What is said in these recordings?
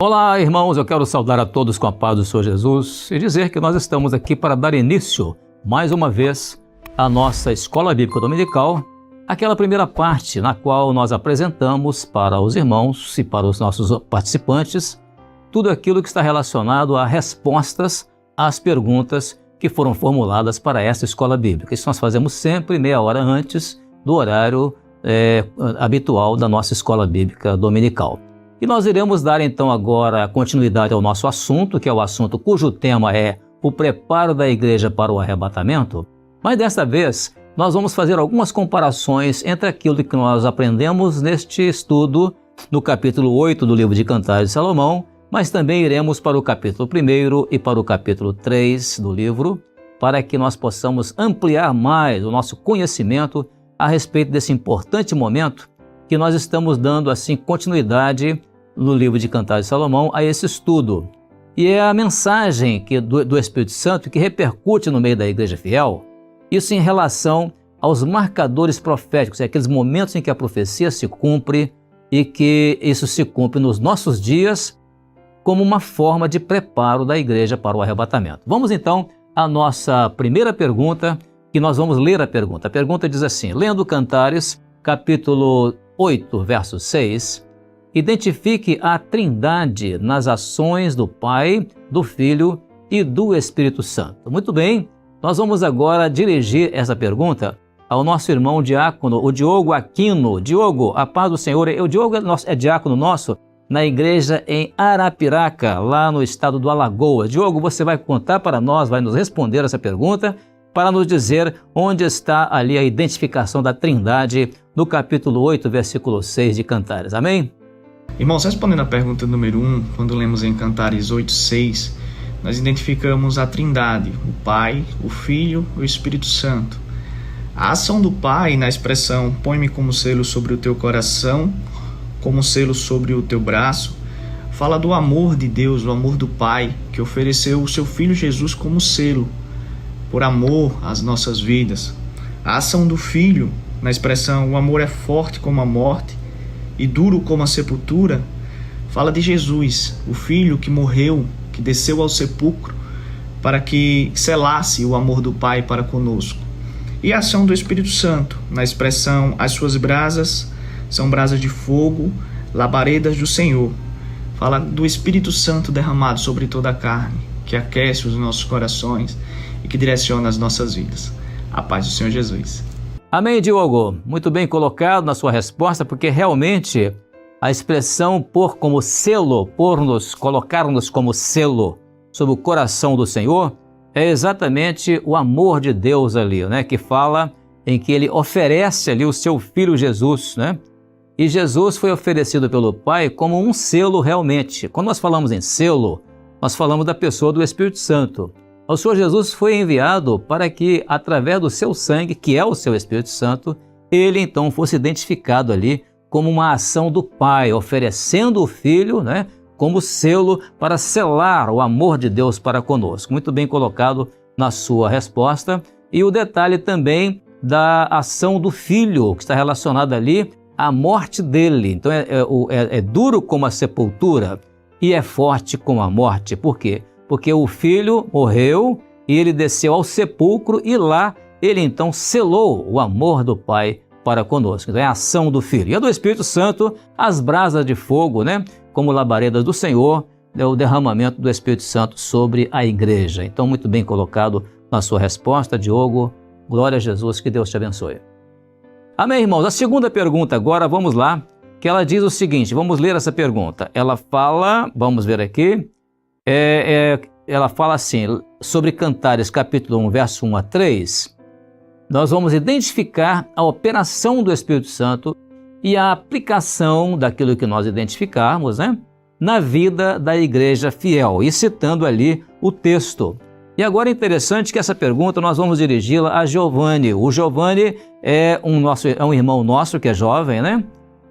Olá, irmãos, eu quero saudar a todos com a paz do Senhor Jesus e dizer que nós estamos aqui para dar início, mais uma vez, à nossa Escola Bíblica Dominical, aquela primeira parte na qual nós apresentamos para os irmãos e para os nossos participantes tudo aquilo que está relacionado a respostas às perguntas que foram formuladas para esta Escola Bíblica. Isso nós fazemos sempre meia hora antes do horário habitual da nossa Escola Bíblica Dominical. E nós iremos dar então agora continuidade ao nosso assunto, que é o assunto cujo tema é o preparo da igreja para o arrebatamento, mas desta vez nós vamos fazer algumas comparações entre aquilo que nós aprendemos neste estudo no capítulo 8 do livro de Cantares de Salomão, mas também iremos para o capítulo 1 e para o capítulo 3 do livro, para que nós possamos ampliar mais o nosso conhecimento a respeito desse importante momento que nós estamos dando assim continuidade no livro de Cantares de Salomão a esse estudo. E é a mensagem do Espírito Santo que repercute no meio da igreja fiel, isso em relação aos marcadores proféticos, aqueles momentos em que a profecia se cumpre e que isso se cumpre nos nossos dias como uma forma de preparo da igreja para o arrebatamento. Vamos então à nossa primeira pergunta, que nós vamos ler a pergunta. A pergunta diz assim: lendo Cantares, capítulo 8, verso 6, identifique a Trindade nas ações do Pai, do Filho e do Espírito Santo. Muito bem, nós vamos agora dirigir essa pergunta ao nosso irmão diácono, o Diogo Aquino. Diogo, a paz do Senhor. O Diogo é diácono nosso na igreja em Arapiraca, lá no estado do Alagoas. Diogo, você vai contar para nós, vai nos responder essa pergunta, para nos dizer onde está ali a identificação da Trindade no capítulo 8, versículo 6 de Cantares. Amém? Irmãos, respondendo à pergunta número 1, quando lemos em Cantares 8:6, nós identificamos a Trindade, o Pai, o Filho e o Espírito Santo. A ação do Pai na expressão põe-me como selo sobre o teu coração, como selo sobre o teu braço, fala do amor de Deus, o amor do Pai, que ofereceu o seu Filho Jesus como selo, por amor às nossas vidas. A ação do Filho, na expressão o amor é forte como a morte e duro como a sepultura, fala de Jesus, o Filho que morreu, que desceu ao sepulcro para que selasse o amor do Pai para conosco. E a ação do Espírito Santo, na expressão as suas brasas são brasas de fogo, labaredas do Senhor, fala do Espírito Santo derramado sobre toda a carne, que aquece os nossos corações e que direciona as nossas vidas. A paz do Senhor Jesus. Amém, Diogo. Muito bem colocado na sua resposta, porque realmente a expressão pôr como selo, colocar-nos como selo sobre o coração do Senhor, é exatamente o amor de Deus ali, né? Que fala em que ele oferece ali o seu Filho Jesus, né? E Jesus foi oferecido pelo Pai como um selo realmente. Quando nós falamos em selo, nós falamos da pessoa do Espírito Santo. O Senhor Jesus foi enviado para que, através do seu sangue, que é o seu Espírito Santo, ele então fosse identificado ali como uma ação do Pai, oferecendo o Filho, né, como selo para selar o amor de Deus para conosco. Muito bem colocado na sua resposta. E o detalhe também da ação do Filho, que está relacionado ali à morte dele. Então é duro como a sepultura e é forte como a morte. Por quê? Porque o Filho morreu e ele desceu ao sepulcro e lá ele então selou o amor do Pai para conosco. Então é a ação do Filho. E a do Espírito Santo, as brasas de fogo, né? Como labaredas do Senhor, é o derramamento do Espírito Santo sobre a igreja. Então muito bem colocado na sua resposta, Diogo. Glória a Jesus, que Deus te abençoe. Amém, irmãos? A segunda pergunta agora, vamos lá, que ela diz o seguinte, vamos ler essa pergunta. Ela fala, vamos ver aqui, ela fala assim, sobre Cantares, capítulo 1, verso 1 a 3, nós vamos identificar a operação do Espírito Santo e a aplicação daquilo que nós identificarmos, né, na vida da igreja fiel, e citando ali o texto. E agora é interessante que essa pergunta nós vamos dirigi-la a Giovanni. O Giovanni é um irmão nosso que é jovem, né,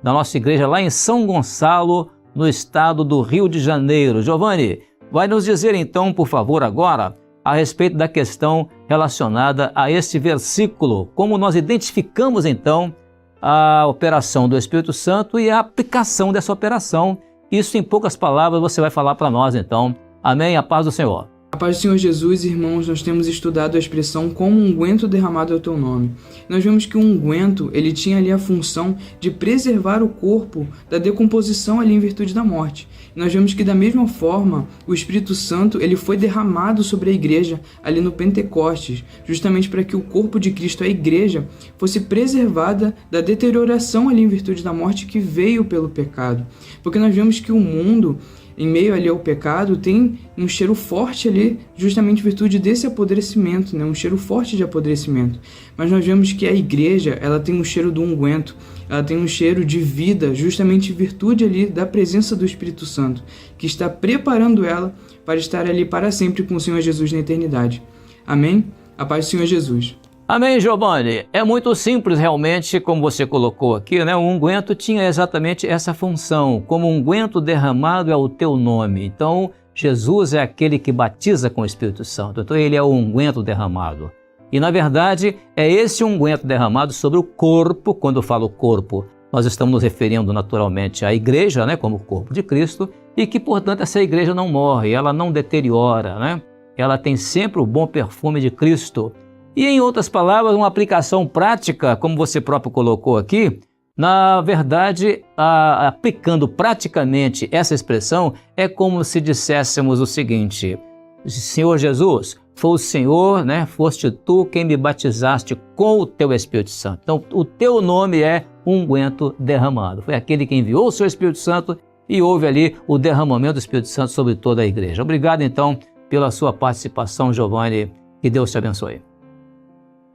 da nossa igreja lá em São Gonçalo, no estado do Rio de Janeiro. Giovanni, vai nos dizer então, por favor, agora, a respeito da questão relacionada a este versículo, como nós identificamos então a operação do Espírito Santo e a aplicação dessa operação Isso em poucas palavras você vai falar para nós então. Amém? A paz do Senhor. A paz do Senhor Jesus, irmãos, nós temos estudado a expressão como unguento derramado é o teu nome. Nós vemos que o unguento, ele tinha ali a função de preservar o corpo da decomposição ali em virtude da morte. E nós vemos que da mesma forma, o Espírito Santo, ele foi derramado sobre a igreja ali no Pentecostes, justamente para que o corpo de Cristo, a igreja, fosse preservada da deterioração ali em virtude da morte que veio pelo pecado. Porque nós vemos que o mundo, em meio ali ao pecado, tem um cheiro forte ali, justamente em virtude desse apodrecimento, né? Um cheiro forte de apodrecimento. Mas nós vemos que a igreja, ela tem um cheiro do unguento, ela tem um cheiro de vida, justamente em virtude ali da presença do Espírito Santo, que está preparando ela para estar ali para sempre com o Senhor Jesus na eternidade. Amém? A paz do Senhor Jesus. Amém, Giovanni. É muito simples realmente, como você colocou aqui, né? O unguento tinha exatamente essa função. Como unguento derramado é o teu nome. Então, Jesus é aquele que batiza com o Espírito Santo. Então, ele é o unguento derramado. E, na verdade, é esse unguento derramado sobre o corpo. Quando eu falo corpo, nós estamos nos referindo naturalmente à igreja, né? Como o corpo de Cristo. E que, portanto, essa igreja não morre, ela não deteriora, né? Ela tem sempre o bom perfume de Cristo. E, em outras palavras, uma aplicação prática, como você próprio colocou aqui, na verdade, aplicando praticamente essa expressão, é como se disséssemos o seguinte: Senhor Jesus, foi o Senhor, né, foste tu quem me batizaste com o teu Espírito Santo. Então, o teu nome é unguento derramado. Foi aquele que enviou o seu Espírito Santo e houve ali o derramamento do Espírito Santo sobre toda a igreja. Obrigado, então, pela sua participação, Giovanni. Que Deus te abençoe.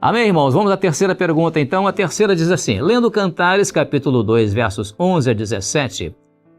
Amém, irmãos? Vamos à terceira pergunta, então. A terceira diz assim: lendo Cantares, capítulo 2, versos 11 a 17,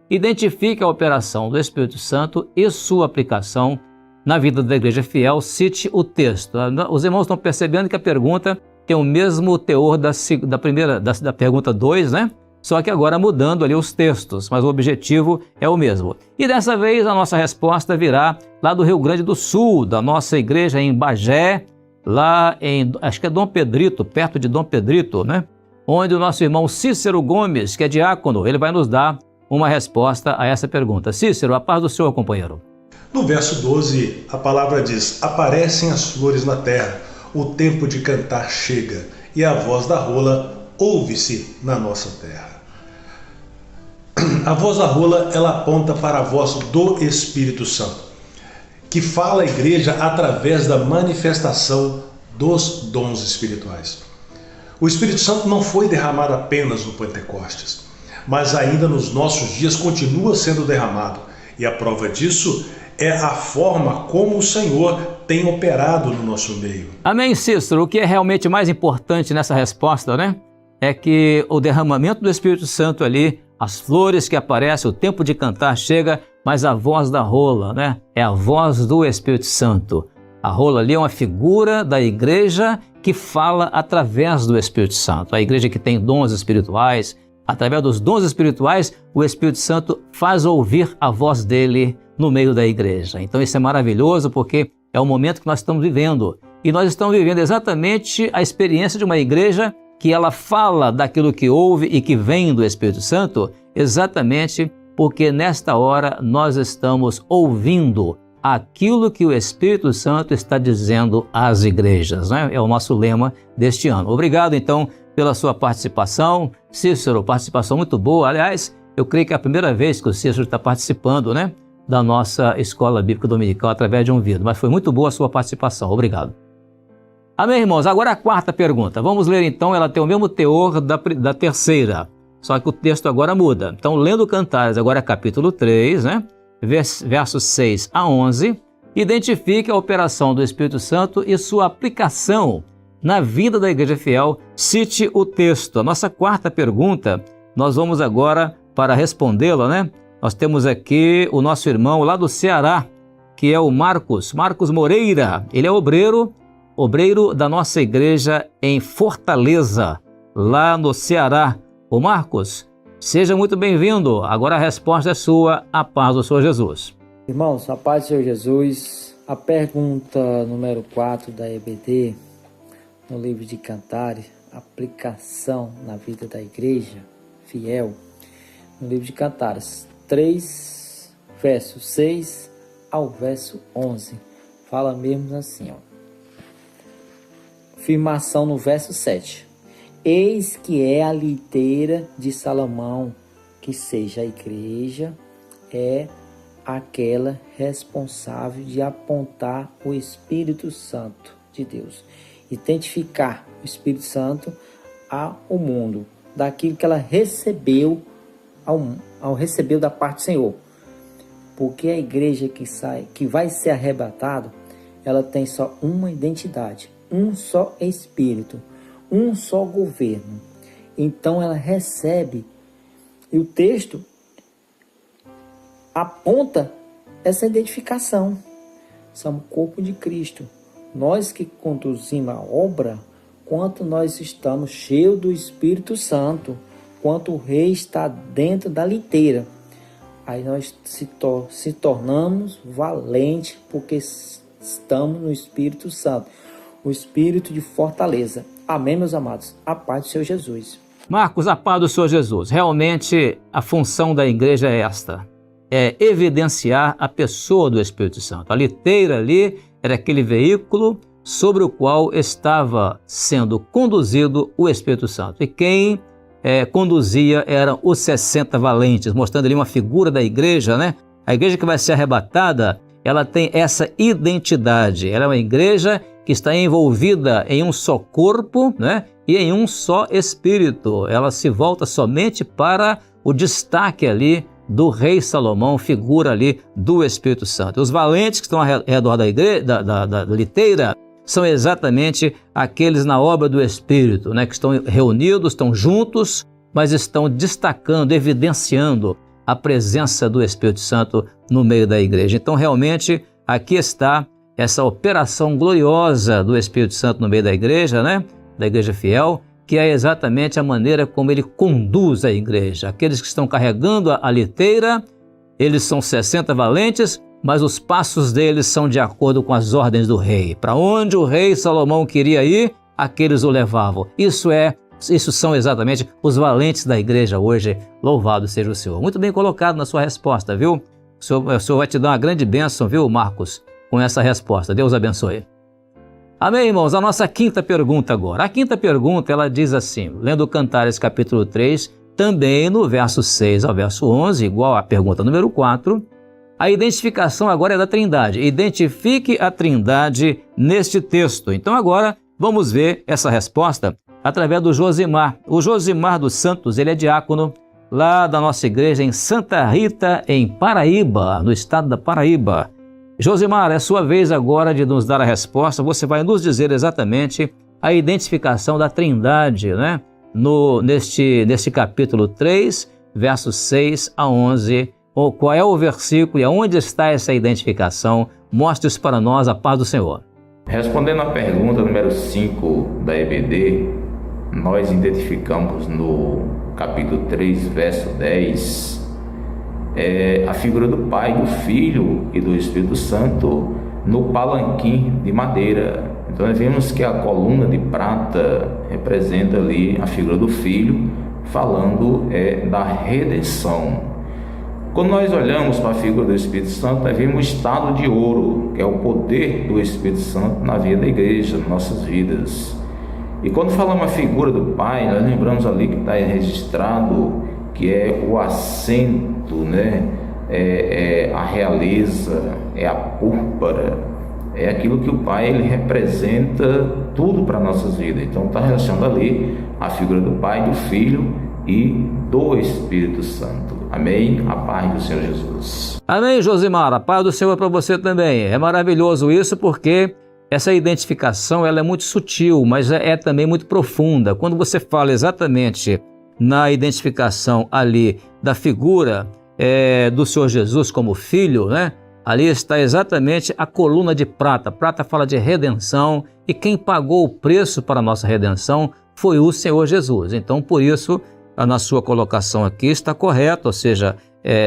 identifique a operação do Espírito Santo e sua aplicação na vida da igreja fiel. Cite o texto. Os irmãos estão percebendo que a pergunta tem o mesmo teor da pergunta 2, né? Só que agora mudando ali os textos, mas o objetivo é o mesmo. E dessa vez a nossa resposta virá lá do Rio Grande do Sul, da nossa igreja em Bagé, lá em, acho que é Dom Pedrito, perto de Dom Pedrito, né? Onde o nosso irmão Cícero Gomes, que é diácono, ele vai nos dar uma resposta a essa pergunta. Cícero, a paz do Senhor, companheiro. No verso 12, a palavra diz: aparecem as flores na terra, o tempo de cantar chega, e a voz da rola ouve-se na nossa terra. A voz da rola, ela aponta para a voz do Espírito Santo, que fala à igreja através da manifestação dos dons espirituais. O Espírito Santo não foi derramado apenas no Pentecostes, mas ainda nos nossos dias continua sendo derramado. E a prova disso é a forma como o Senhor tem operado no nosso meio. Amém, Cícero. O que é realmente mais importante nessa resposta, né? É que o derramamento do Espírito Santo ali, as flores que aparecem, o tempo de cantar chega, mas a voz da rola, né? É a voz do Espírito Santo. A rola ali é uma figura da igreja que fala através do Espírito Santo. A igreja que tem dons espirituais, através dos dons espirituais, o Espírito Santo faz ouvir a voz dele no meio da igreja. Então isso é maravilhoso porque é o momento que nós estamos vivendo. E nós estamos vivendo exatamente a experiência de uma igreja que ela fala daquilo que ouve e que vem do Espírito Santo, exatamente porque nesta hora nós estamos ouvindo aquilo que o Espírito Santo está dizendo às igrejas, né? É o nosso lema deste ano. Obrigado, então, pela sua participação. Cícero, participação muito boa. Aliás, eu creio que é a primeira vez que o Cícero está participando, né, da nossa Escola Bíblica Dominical através de um vídeo. Mas foi muito boa a sua participação. Obrigado. Amém, irmãos? Agora a quarta pergunta. Vamos ler, então, ela tem o mesmo teor da terceira. Só que o texto agora muda. Então, lendo Cantares, agora capítulo 3, né? Versos 6 a 11, identifique a operação do Espírito Santo e sua aplicação na vida da igreja fiel. Cite o texto. A nossa quarta pergunta, nós vamos agora para respondê-la, né? Nós temos aqui o nosso irmão lá do Ceará, que é o Marcos Moreira. Ele é obreiro da nossa igreja em Fortaleza, lá no Ceará. Ô Marcos, seja muito bem-vindo. Agora a resposta é sua. A paz do Senhor Jesus. Irmãos, a paz do Senhor Jesus. A pergunta número 4 da EBD, no livro de Cantares, aplicação na vida da igreja fiel. No livro de Cantares, 3, verso 6 ao verso 11. Fala mesmo assim, ó. Afirmação no verso 7. Eis que é a liteira de Salomão, que seja a igreja, é aquela responsável de apontar o Espírito Santo de Deus, identificar o Espírito Santo ao mundo, daquilo que ela recebeu, recebeu da parte do Senhor. Porque a igreja que vai ser arrebatada, ela tem só uma identidade, um só Espírito, um só governo. Então ela recebe, e o texto aponta essa identificação. Somos o corpo de Cristo. Nós que conduzimos a obra, quanto nós estamos cheios do Espírito Santo, quanto o Rei está dentro da liteira. Aí nós se tornamos valentes, porque estamos no Espírito Santo, o Espírito de fortaleza. Amém, meus amados? A paz do Senhor Jesus. Marcos, a paz do Senhor Jesus. Realmente a função da igreja é esta: é evidenciar a pessoa do Espírito Santo. A liteira ali era aquele veículo sobre o qual estava sendo conduzido o Espírito Santo. E quem conduzia eram os 60 valentes, mostrando ali uma figura da igreja, né? A igreja que vai ser arrebatada, ela tem essa identidade. Ela é uma igreja que está envolvida em um só corpo, né? E em um só Espírito. Ela se volta somente para o destaque ali do rei Salomão, figura ali do Espírito Santo. Os valentes que estão ao redor da igreja, da liteira, são exatamente aqueles na obra do Espírito, né, que estão reunidos, estão juntos, mas estão destacando, evidenciando a presença do Espírito Santo no meio da igreja. Então, realmente, aqui está essa operação gloriosa do Espírito Santo no meio da igreja, né, da igreja fiel, que é exatamente a maneira como ele conduz a igreja. Aqueles que estão carregando a liteira, eles são 60 valentes, mas os passos deles são de acordo com as ordens do rei. Para onde o rei Salomão queria ir, aqueles o levavam. Isso são exatamente os valentes da igreja hoje. Louvado seja o Senhor. Muito bem colocado na sua resposta, viu? O Senhor vai te dar uma grande bênção, viu, Marcos, com essa resposta. Deus abençoe. Amém, irmãos? A nossa quinta pergunta agora. A quinta pergunta, ela diz assim, lendo Cantares capítulo 3, também no verso 6 ao verso 11, igual à pergunta número 4, a identificação agora é da Trindade. Identifique a Trindade neste texto. Então agora vamos ver essa resposta através do Josimar. O Josimar dos Santos, ele é diácono lá da nossa igreja em Santa Rita, em Paraíba, no estado da Paraíba. Josimar, é sua vez agora de nos dar a resposta. Você vai nos dizer exatamente a identificação da Trindade, né? Neste capítulo 3, versos 6 a 11. Qual é o versículo e aonde está essa identificação? Mostre isso para nós, a paz do Senhor. Respondendo à pergunta número 5 da EBD, nós identificamos no capítulo 3, verso 10, a figura do Pai, do Filho e do Espírito Santo no palanquim de madeira. Então nós vemos que a coluna de prata representa ali a figura do Filho, falando da redenção. Quando nós olhamos para a figura do Espírito Santo, nós vemos o estado de ouro, que é o poder do Espírito Santo na vida da igreja, nas nossas vidas. E quando falamos a figura do Pai, nós lembramos ali que está registrado que é o assento, né? É a realeza, é a púrpura, é aquilo que o Pai ele representa tudo para nossas vidas. Então está relacionado ali a figura do Pai, do Filho e do Espírito Santo. Amém? A paz do Senhor Jesus. Amém, Josimar. A paz do Senhor é para você também. É maravilhoso isso porque essa identificação ela é muito sutil, mas é também muito profunda. Quando você fala exatamente na identificação ali da figura do Senhor Jesus como Filho, né? Ali está exatamente a coluna de prata. Prata fala de redenção e quem pagou o preço para a nossa redenção foi o Senhor Jesus. Então, por isso, na sua colocação aqui está correta, ou seja,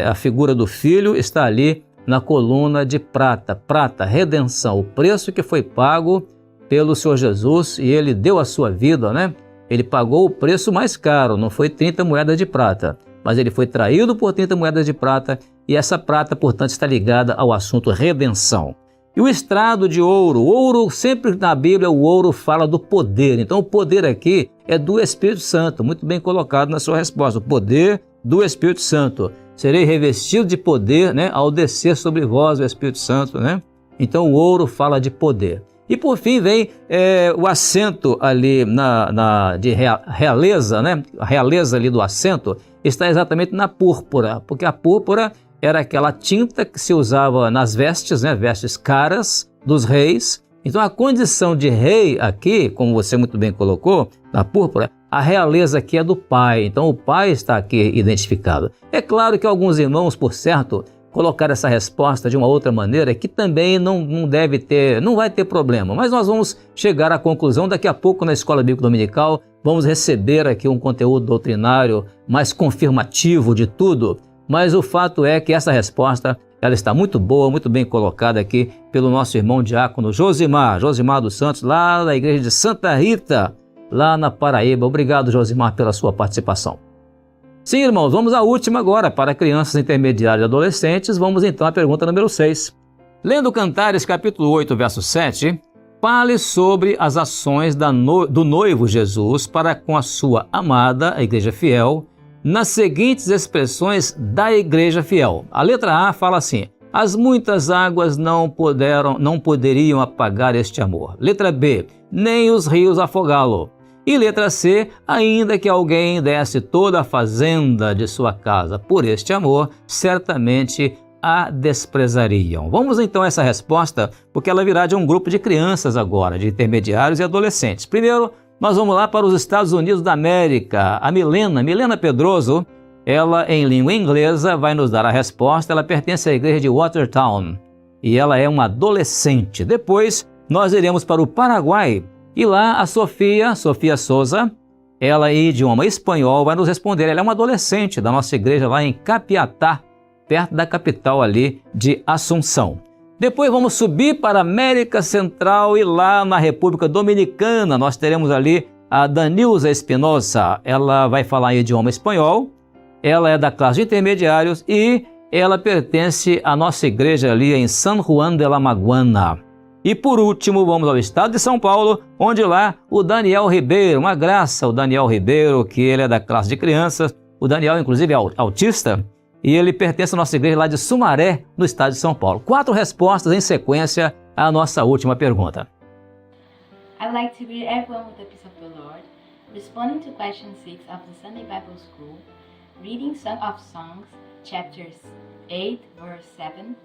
a figura do Filho está ali na coluna de prata. Prata, redenção, o preço que foi pago pelo Senhor Jesus e ele deu a sua vida, né? Ele pagou o preço mais caro, não foi 30 moedas de prata, mas ele foi traído por 30 moedas de prata, e essa prata, portanto, está ligada ao assunto redenção. E o estrado de ouro, sempre na Bíblia o ouro fala do poder, então o poder aqui é do Espírito Santo, muito bem colocado na sua resposta, o poder do Espírito Santo. Serei revestido de poder, né, ao descer sobre vós o Espírito Santo, né? Então o ouro fala de poder. E por fim vem o assento ali de realeza, né? A realeza ali do assento está exatamente na púrpura, porque a púrpura era aquela tinta que se usava nas vestes, né? Vestes caras dos reis. Então a condição de rei aqui, como você muito bem colocou, na púrpura, a realeza aqui é do pai, então o pai está aqui identificado. É claro que alguns irmãos, por certo, colocaram essa resposta de uma outra maneira que também não vai ter problema, mas nós vamos chegar à conclusão daqui a pouco na Escola Bíblica Dominical, vamos receber aqui um conteúdo doutrinário mais confirmativo de tudo, mas o fato é que essa resposta ela está muito boa, muito bem colocada aqui pelo nosso irmão diácono Josimar dos Santos, lá da igreja de Santa Rita, lá na Paraíba. Obrigado, Josimar, pela sua participação. Sim, irmãos, vamos à última agora, para crianças intermediárias e adolescentes. Vamos então à pergunta número 6. Lendo Cantares, capítulo 8, verso 7, fale sobre as ações do noivo Jesus para com a sua amada, a igreja fiel, nas seguintes expressões da igreja fiel. A letra A fala assim: as muitas águas não poderiam apagar este amor. Letra B, nem os rios afogá-lo. E letra C, ainda que alguém desse toda a fazenda de sua casa por este amor, certamente a desprezariam. Vamos então a essa resposta, porque ela virá de um grupo de crianças agora, de intermediários e adolescentes. Primeiro, nós vamos lá para os Estados Unidos da América. A Milena Pedroso, ela em língua inglesa vai nos dar a resposta. Ela pertence à igreja de Watertown e ela é uma adolescente. Depois nós iremos para o Paraguai e lá a Sofia Souza, ela em idioma espanhol vai nos responder. Ela é uma adolescente da nossa igreja lá em Capiatá, perto da capital ali de Assunção. Depois vamos subir para a América Central e lá na República Dominicana nós teremos ali a Danilza Espinosa. Ela vai falar em idioma espanhol, ela é da classe de intermediários e ela pertence à nossa igreja ali em San Juan de la Maguana. E por último vamos ao estado de São Paulo, onde lá o Daniel Ribeiro, uma graça o Daniel Ribeiro, que ele é da classe de crianças. O Daniel inclusive é autista. E ele pertence à nossa igreja lá de Sumaré, no estado de São Paulo. 4 respostas em sequência à nossa última pergunta. I'd like to greet everyone with the peace of the Lord. Responding to question 6 of the Sunday Bible School, reading Song of Songs, chapter 8, verse 7,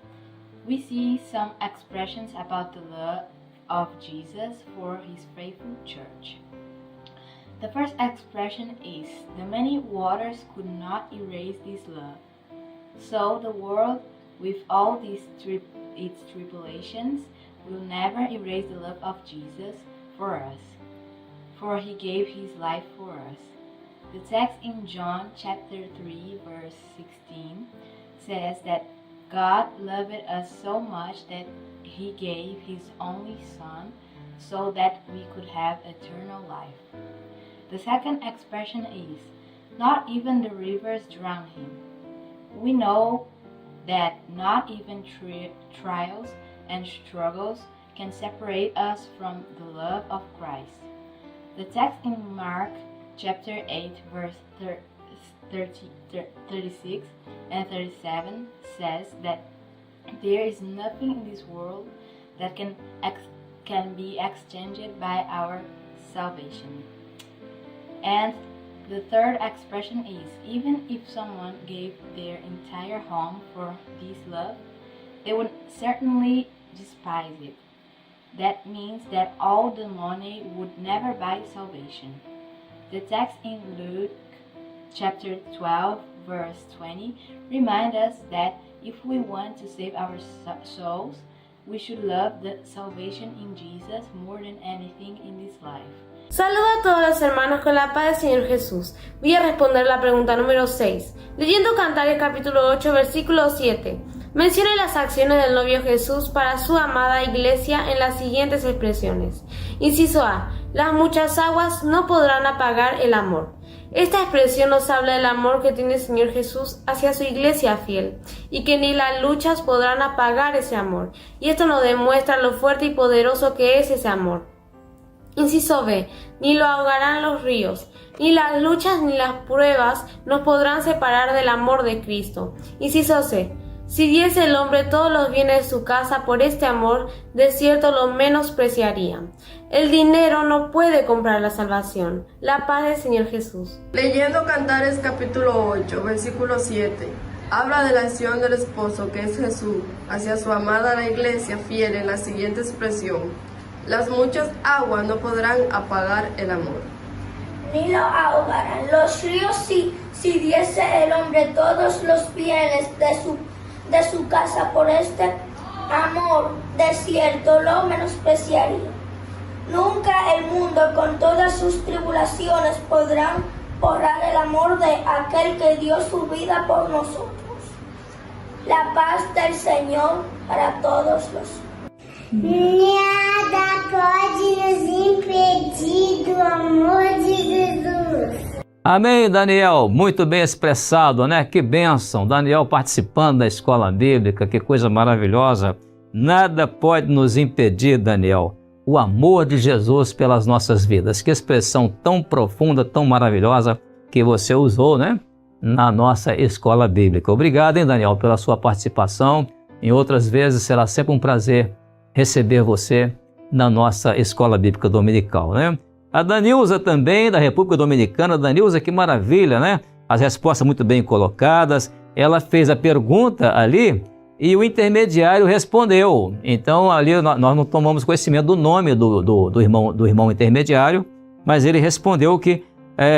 we see some expressions about the love of Jesus for his faithful church. The first expression is, the many waters could not erase this love. So the world, with all its tribulations, will never erase the love of Jesus for us, for he gave his life for us. The text in John chapter 3 verse 16 says that God loved us so much that he gave his only Son so that we could have eternal life. The second expression is, not even the rivers drown him. We know that not even trials and struggles can separate us from the love of Christ. The text in Mark chapter 8 verse 36 and 37 says that there is nothing in this world that can be exchanged by our salvation. And the third expression is, even if someone gave their entire home for this love, they would certainly despise it. That means that all the money would never buy salvation. The text in Luke chapter 12 verse 20 reminds us that if we want to save our souls, we should love the salvation in Jesus more than anything in this life. Saludo a todos los hermanos con la paz del Señor Jesús. Voy a responder la pregunta número 6. Leyendo Cantares capítulo 8 versículo 7. Menciona las acciones del novio Jesús para su amada iglesia en las siguientes expresiones. Inciso A. Las muchas aguas no podrán apagar el amor. Esta expresión nos habla del amor que tiene el Señor Jesús hacia su iglesia fiel, y que ni las luchas podrán apagar ese amor, y esto nos demuestra lo fuerte y poderoso que es ese amor. Inciso B. Ni lo ahogarán los ríos. Ni las luchas ni las pruebas nos podrán separar del amor de Cristo. Inciso C. Si diese el hombre todos los bienes de su casa por este amor, de cierto lo menospreciaría. El dinero no puede comprar la salvación. La paz del Señor Jesús. Leyendo Cantares capítulo 8, versículo 7. Habla de la acción del esposo, que es Jesús, hacia su amada la iglesia fiel en la siguiente expresión: las muchas aguas no podrán apagar el amor. Ni lo ahogarán los ríos si diese el hombre todos los bienes de su casa por este amor, de cierto lo menospreciaría. Nunca el mundo con todas sus tribulaciones podrán borrar el amor de aquel que dio su vida por nosotros. La paz del Señor para todos los. Nada pode nos impedir do amor de Jesus. Amém, Daniel. Muito bem expressado, né? Que bênção. Daniel participando da escola bíblica, que coisa maravilhosa. Nada pode nos impedir, Daniel, o amor de Jesus pelas nossas vidas. Que expressão tão profunda, tão maravilhosa que você usou, né? Na nossa escola bíblica. Obrigado, hein, Daniel, pela sua participação. Em outras vezes será sempre um prazer receber você na nossa escola bíblica dominical, né? A Danilza também, da República Dominicana. Danilza, que maravilha, né? As respostas muito bem colocadas. Ela fez a pergunta ali e o intermediário respondeu. Então, ali nós não tomamos conhecimento do nome do irmão intermediário, mas ele respondeu que,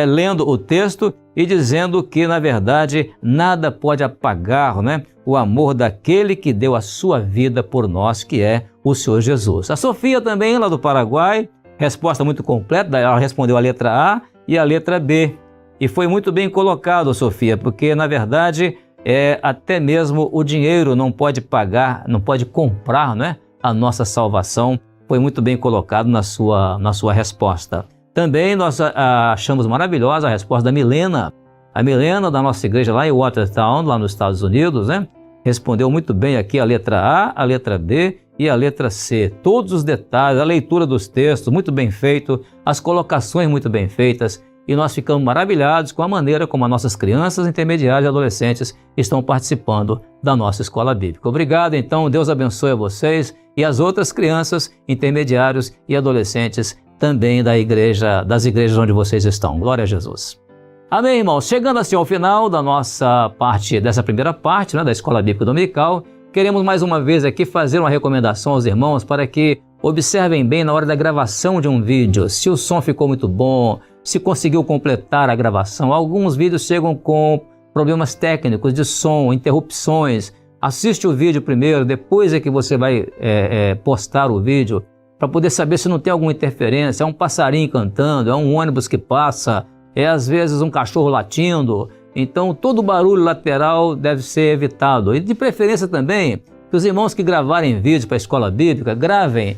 lendo o texto e dizendo que, na verdade, nada pode apagar, né, o amor daquele que deu a sua vida por nós, que é o Senhor Jesus. A Sofia também, lá do Paraguai, resposta muito completa, ela respondeu a letra A e a letra B. E foi muito bem colocado, Sofia, porque, na verdade, até mesmo o dinheiro não pode pagar, não pode comprar, né, a nossa salvação. Foi muito bem colocado na sua resposta. Também nós achamos maravilhosa a resposta da Milena. A Milena, da nossa igreja lá em Watertown, lá nos Estados Unidos, né? Respondeu muito bem aqui a letra A, a letra B e a letra C. Todos os detalhes, a leitura dos textos, muito bem feito, as colocações muito bem feitas. E nós ficamos maravilhados com a maneira como as nossas crianças, intermediários e adolescentes estão participando da nossa escola bíblica. Obrigado, então, Deus abençoe a vocês e as outras crianças, intermediários e adolescentes também das igrejas onde vocês estão. Glória a Jesus. Amém, irmãos? Chegando assim ao final da nossa parte, dessa primeira parte, né, da Escola Bíblica Dominical, queremos mais uma vez aqui fazer uma recomendação aos irmãos para que observem bem na hora da gravação de um vídeo, se o som ficou muito bom, se conseguiu completar a gravação. Alguns vídeos chegam com problemas técnicos de som, interrupções. Assiste o vídeo primeiro, depois é que você vai postar o vídeo, para poder saber se não tem alguma interferência. É um passarinho cantando, é um ônibus que passa, às vezes um cachorro latindo. Então todo barulho lateral deve ser evitado. E de preferência também, que os irmãos que gravarem vídeo para a escola bíblica, gravem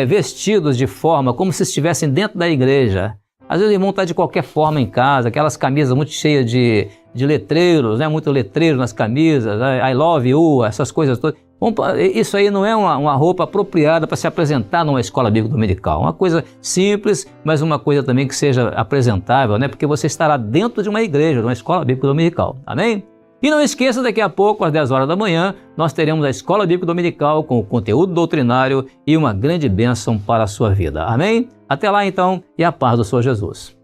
vestidos de forma como se estivessem dentro da igreja. Às vezes o irmão está de qualquer forma em casa, aquelas camisas muito cheias de letreiros, né? Muito letreiro nas camisas, I love you, essas coisas todas. Isso aí não é uma roupa apropriada para se apresentar numa escola bíblica dominical. Uma coisa simples, mas uma coisa também que seja apresentável, né? Porque você estará dentro de uma igreja, de uma escola bíblica dominical. Amém? E não esqueça, daqui a pouco, às 10 horas da manhã, nós teremos a Escola Bíblica Dominical com o conteúdo doutrinário e uma grande bênção para a sua vida. Amém? Até lá, então, e a paz do Senhor Jesus.